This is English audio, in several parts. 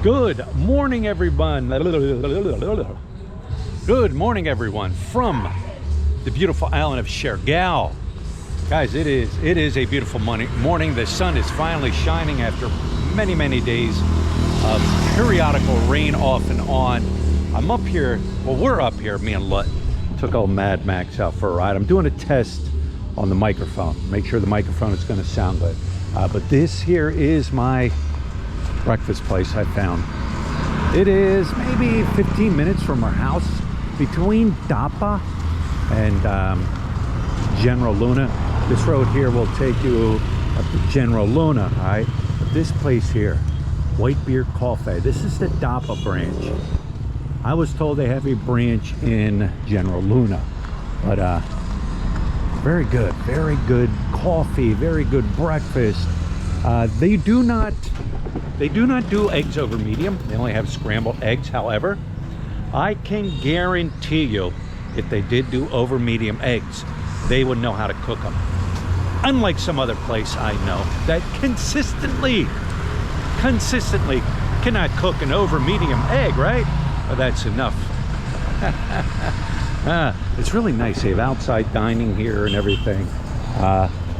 Good morning, everyone. Good morning, everyone, from the beautiful island of Siargao. Guys, it is a beautiful morning. The sun is finally shining after many days of periodical rain off and on. I'm up here, well, we're up here, me and Lut. Took old Mad Max out for a ride. I'm doing a test on the microphone. Make sure the microphone is going to sound good. But this here is my breakfast place I found. It is maybe 15 minutes from our house, between Dapa and General Luna. This road here will take you up to General Luna, all right? But this place here, White Beard Coffee, this is the Dapa branch. I was told they have a branch in General Luna, but very good coffee, very good breakfast. They do not do eggs over medium. They only have scrambled eggs. However, I can guarantee you, if they did do over medium eggs, they would know how to cook them. Unlike some other place I know that consistently cannot cook an over medium egg, right? But that's enough. It's really nice. They have outside dining here and everything.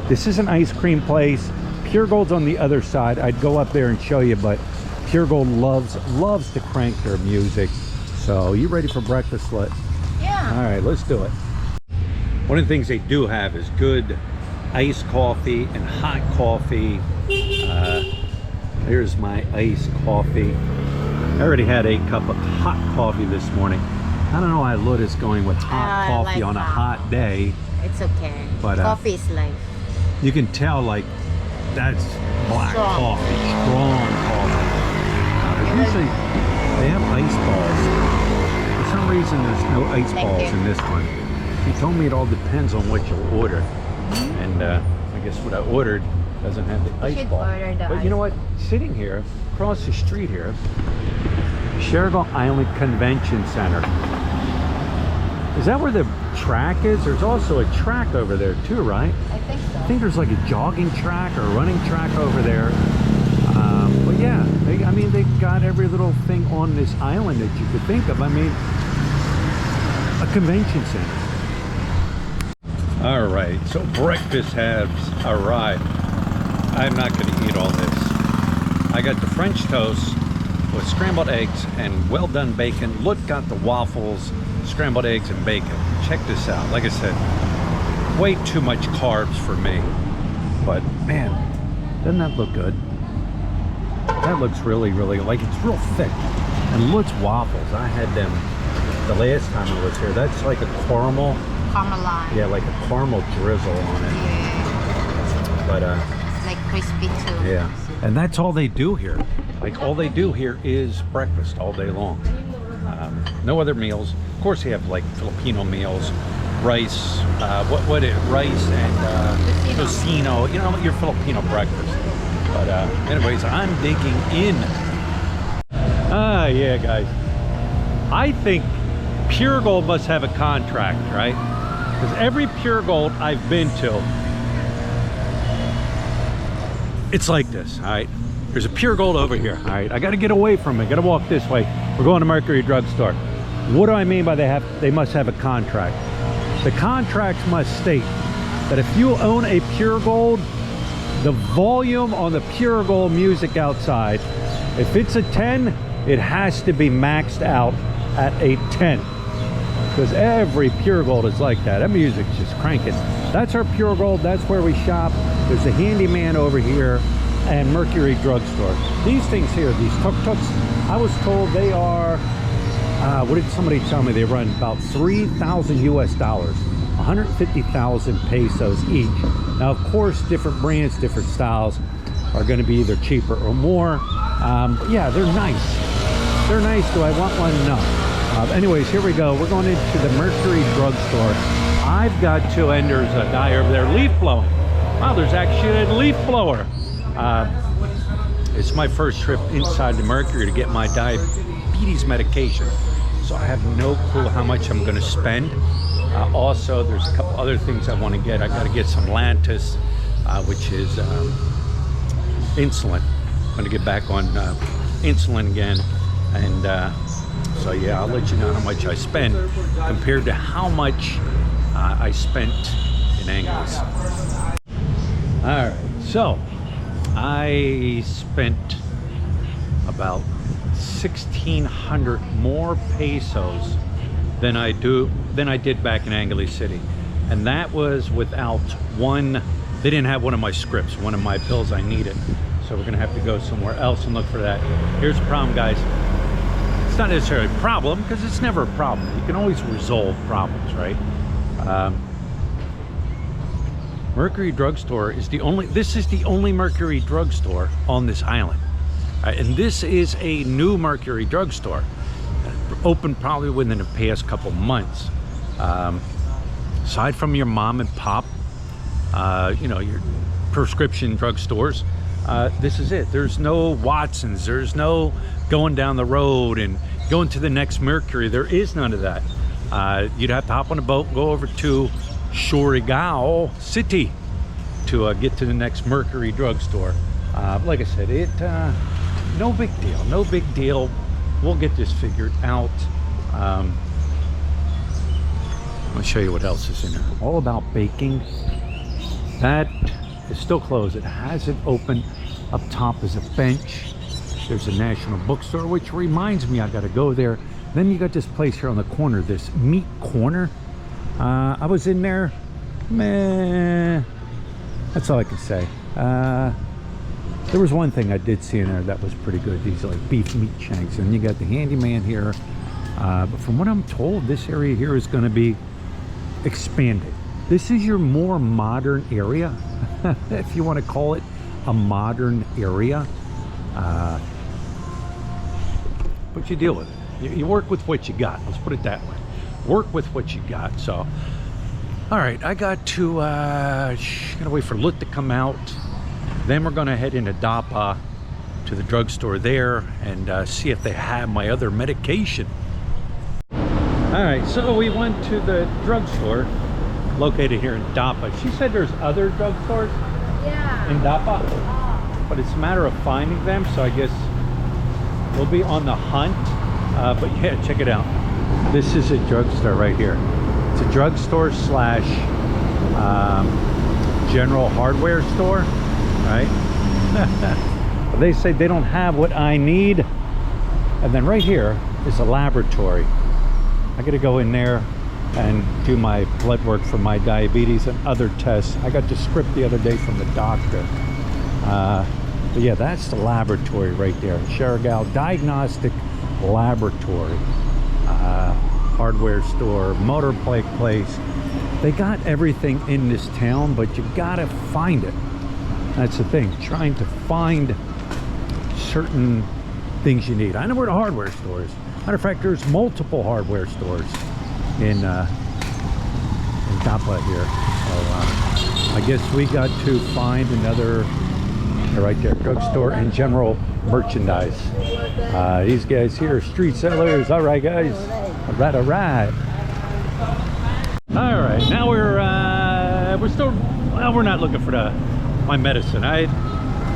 This is an ice cream place. Pure Gold's on the other side. I'd go up there and show you, but Pure Gold loves to crank their music. So, you ready for breakfast, Lut? Yeah. All right, let's do it. One of the things they do have is good iced coffee and hot coffee. Here's my iced coffee. I already had a cup of hot coffee this morning. I don't know why Lut is going with hot coffee on a hot day. It's okay. But coffee is life. You can tell, like, that's black coffee, strong coffee. Usually they have ice balls. For some reason there's no ice balls in this one. He told me it all depends on what you order. And I guess what I ordered doesn't have the ice ball. But you know what? Sitting here, across the street here, Siargao Island Convention Center. Is that where the track is? There's also a track over there too, right? I think so. I think there's like a jogging track or a running track over there. But yeah, I mean, they've got every little thing on this island that you could think of. I mean, a convention center. All right, so breakfast has arrived. I'm not going to eat all this. I got the French toast with scrambled eggs and well done bacon. Lut got the waffles, scrambled eggs and bacon. Check this out. Like I said, way too much carbs for me. But man, doesn't that look good? That looks really, like, it's real thick. And Lut's waffles, I had them the last time I was here. That's like a caramel. Caramelized. Yeah, like a caramel drizzle on it. Yeah. But it's like crispy too. yeah. And that's all they do here. Like, all they do here is breakfast all day long. No other meals. Of course, they have like Filipino meals, rice, rice and tocino. You know, your Filipino breakfast. But anyways, I'm digging in. Yeah, guys. I think Pure Gold must have a contract, right? Because every Pure Gold I've been to, it's like this, all right? There's a Pure Gold over here, all right? I got to get away from it. Got to walk this way. We're going to Mercury Drugstore. What do I mean by they must have a contract? The contracts must state that if you own a Pure Gold, the volume on the Pure Gold music outside, if it's a 10, it has to be maxed out at a 10. Because every Pure Gold is like that. That music's just cranking. That's our Pure Gold. That's where we shop. There's a handyman over here and Mercury Drugstore. These things here, these tuk-tuks, I was told they are, what did somebody tell me? They run about 3,000 US dollars, 150,000 pesos each. Now, of course, different brands, different styles are going to be either cheaper or more. But yeah, they're nice. They're nice. Do I want one? No. Anyways, here we go. We're going into the Mercury Drugstore. I've got to, and there's a guy over there leaf blowing. Wow, there's actually a leaf blower. It's my first trip inside the Mercury to get my diabetes medication. So I have no clue how much I'm going to spend. Also, there's a couple other things I want to get. I got to get some Lantus, which is insulin. I'm going to get back on insulin again. And so yeah, I'll let you know how much I spend compared to how much I spent in Angeles. All right, so I spent about 1,600 more pesos than I did back in Angeles City, and that was without one. They didn't have one of my scripts, one of my pills I needed, so we're gonna have to go somewhere else and look for that. Here's the problem, guys. It's not necessarily a problem because it's never a problem. You can always resolve problems, right? Mercury Drugstore is the only. This is the only Mercury Drugstore on this island. And this is a new Mercury Drugstore, opened probably within the past couple months. Aside from your mom and pop, you know, your prescription drugstores, this is it. There's no Watsons, there's no going down the road and going to the next Mercury. There is none of that. You'd have to hop on a boat and go over to Siargao City to get to the next Mercury Drugstore. Like I said, no big deal, no big deal. We'll get this figured out. I'll show you what else is in there. All about baking. That is still closed. It hasn't opened. Up top is a bench. There's a National Bookstore, which reminds me I gotta go there. Then you got this place here on the corner, this Meat Corner. I was in there, meh, that's all I can say. There was one thing I did see in there that was pretty good. These like beef meat shanks, and you got the handyman here. But from what I'm told, this area here is going to be expanded. This is your more modern area, if you want to call it a modern area. But you deal with it. You work with what you got. Let's put it that way. Work with what you got. So, all right, I got to gotta wait for Lut to come out. Then we're gonna head into Dapa to the drugstore there and see if they have my other medication. All right, so we went to the drugstore located here in Dapa. She said there's other drugstores in Dapa, but it's a matter of finding them. So I guess we'll be on the hunt. But yeah, check it out. This is a drugstore right here. It's a drugstore slash general hardware store, right? They say they don't have what I need. And then right here is a laboratory. I gotta go in there and do my blood work for my diabetes and other tests. I got the script the other day from the doctor. But yeah, that's the laboratory right there. Siargao Diagnostic Laboratory. Hardware store, motor place. They got everything in this town, but you gotta find it. That's the thing, trying to find certain things you need. I know where the hardware store is. Matter of fact, there's multiple hardware stores in Dapa here. So I guess we got to find another, right there, drugstore and general merchandise. These guys here are street sellers. All right, guys. All right, all right. All right, now we're still, well, we're not looking for my medicine.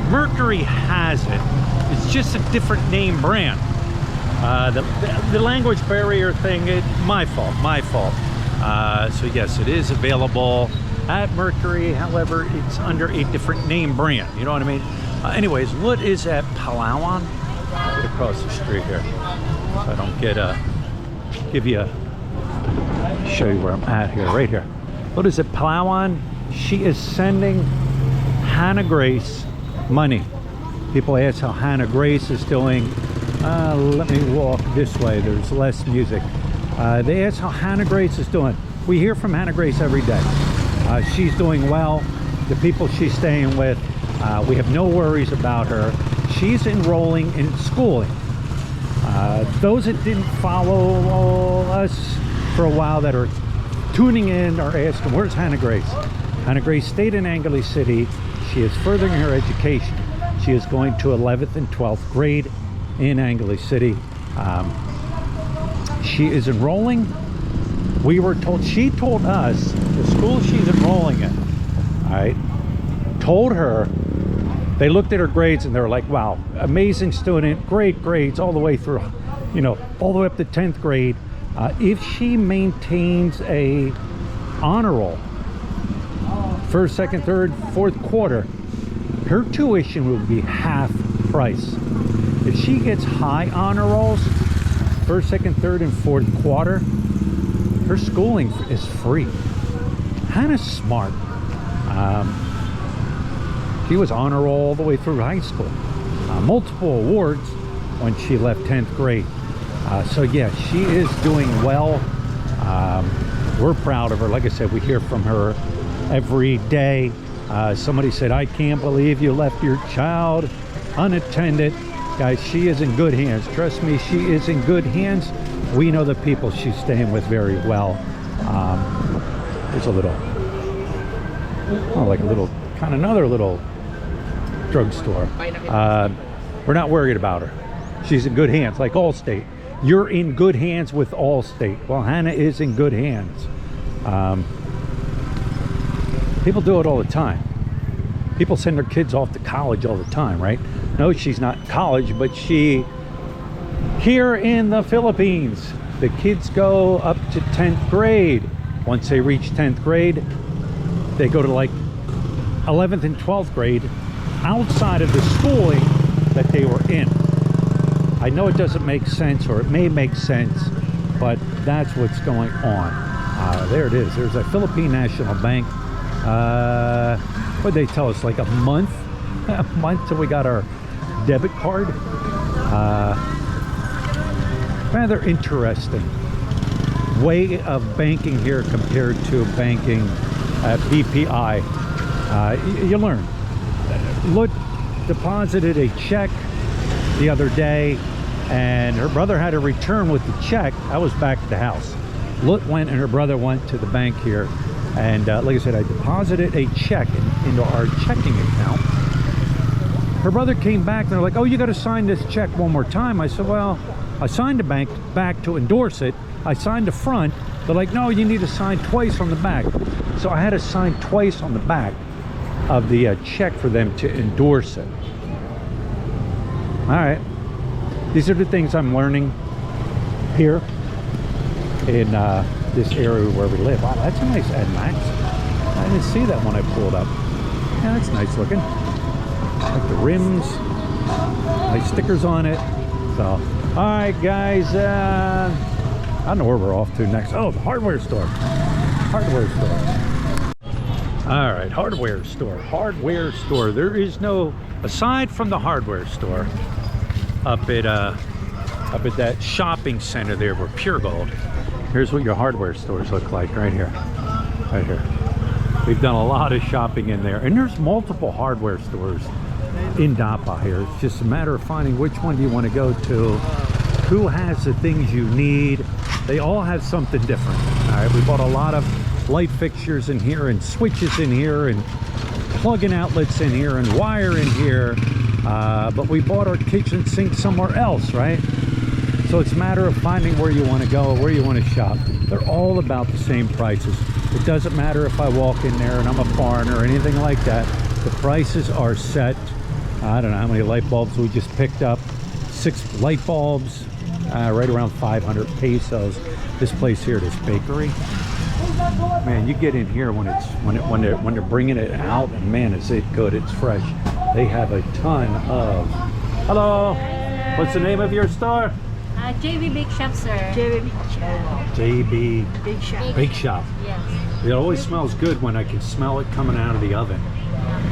Mercury has it. It's just a different name brand. The language barrier thing, my fault. So yes, it is available at Mercury. However, it's under a different name brand. You know what I mean? Anyways, what is at Palawan? Get across the street here, so I don't get show you where I'm at here, right here. What is it, Palawan? She is sending Hannah Grace money. People ask how Hannah Grace is doing. Let me walk this way. There's less music. They ask how Hannah Grace is doing. We hear from Hannah Grace every day. She's doing well. The people she's staying with, we have no worries about her. She's enrolling in schooling. Those that didn't follow us for a while that are tuning in are asking, where's Hannah Grace? Hannah Grace stayed in Angeles City. She is furthering her education. She is going to 11th and 12th grade in Angeles City. She is enrolling. We were told, she told us, the school she's enrolling in, all right, told her They looked at her grades and they were like, wow, amazing student, great grades all the way through, you know, all the way up to 10th grade. If she maintains a honor roll, first, second, third, fourth quarter, her tuition will be half price. If she gets high honor rolls, first, second, third, and fourth quarter, her schooling is free. Hannah's smart. She was honor roll all the way through high school. Multiple awards when she left 10th grade. So yeah, she is doing well. We're proud of her. Like I said, we hear from her every day. Somebody said, I can't believe you left your child unattended. Guys, she is in good hands. Trust me, she is in good hands. We know the people she's staying with very well. There's a little, oh, like a little, kind of another little drugstore. We're not worried about her. She's in good hands, like Allstate. You're in good hands with Allstate. Well, Hannah is in good hands. People do it all the time. People send their kids off to college all the time, right? No, she's not in college, but here in the Philippines, the kids go up to 10th grade. Once they reach 10th grade, they go to like 11th and 12th grade outside of the schooling that they were in. I know it doesn't make sense, or it may make sense, but that's what's going on. There it is. There's a Philippine National Bank. What did they tell us? Like a month till we got our debit card. Rather interesting way of banking here compared to banking at BPI. You learn. Look, deposited a check the other day, and her brother had a return with the check. I was back at the house. Lut went and her brother went to the bank here, and like I said, I deposited a check into our checking account. Her brother came back and they're like, oh, you got to sign this check one more time. I said, well, I signed the bank back to endorse it. I signed the front. They're like, no, you need to sign twice on the back. So I had to sign twice on the back of the check for them to endorse it. All right, these are the things I'm learning here in this area where we live. Wow, that's a nice Ed Max. I didn't see that when I pulled up. Yeah, that's nice looking. Like the rims, nice stickers on it. So, all right, guys. I don't know where we're off to next. Oh, the hardware store. Hardware store. All right, hardware store. Hardware store. There is no, aside from the hardware store, up at that shopping center there where Pure Gold. Here's what your hardware stores look like right here. Right here. We've done a lot of shopping in there, and there's multiple hardware stores in Dapa here. It's just a matter of finding which one you want to go to, who has the things you need. They all have something different. All right, we bought a lot of light fixtures in here, and switches in here, and plug-in outlets in here, and wire in here, but we bought our kitchen sink somewhere else, right? So it's a matter of finding where you want to go, where you want to shop. They're all about the same prices. It doesn't matter if I walk in there and I'm a foreigner or anything like that. The prices are set. I don't know how many light bulbs we just picked up. 6 light bulbs, right around 500 pesos. This place here, this bakery, man, you get in here when they're bringing it out, and man, is it good. It's fresh. They have a ton of. Hello, what's the name of your store? JB Bake Shop, sir. JB Bake Shop. JB Bake Shop. Bake Shop. Yes. It always smells good when I can smell it coming out of the oven.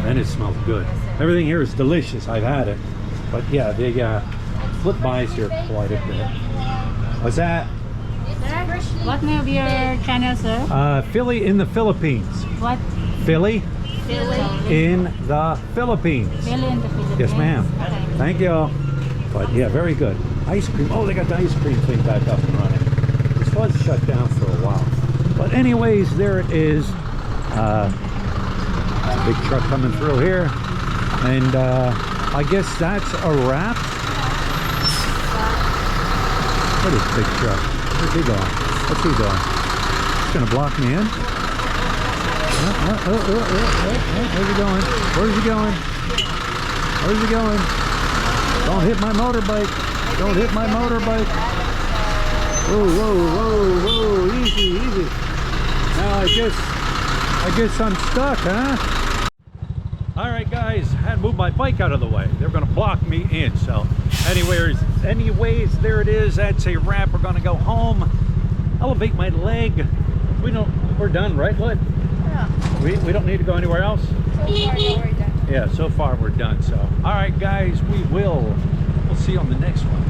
Then it smells good. Everything here is delicious. I've had it. But yeah, they flip buys here quite a bit. What's that? What name of your channel, sir? Philly in the Philippines. What? Philly Philly. in the Philippines. Philly in the Philippines. Yes, ma'am. Okay. Thank you. But yeah, very good. Ice cream. Oh, they got the ice cream thing back up and running. This was shut down for a while. But anyways, there it is. Big truck coming through here. And I guess that's a wrap. What is big truck? Where's he going? What's he doing? He's gonna block me in? Where's he going? Where's he going? Where's he going? Don't hit my motorbike. Don't hit my motorbike. Whoa, whoa, whoa, whoa. Easy, easy. Now I guess I'm stuck, huh? All right, guys, I had to move my bike out of the way. They're gonna block me in. So anyways, there it is. That's a wrap. We're gonna go home. Elevate my leg. We're done, right, Lud? Yeah. We don't need to go anywhere else? So far, yeah, we're done. Yeah, so far we're done. So all right, guys, we'll see you on the next one.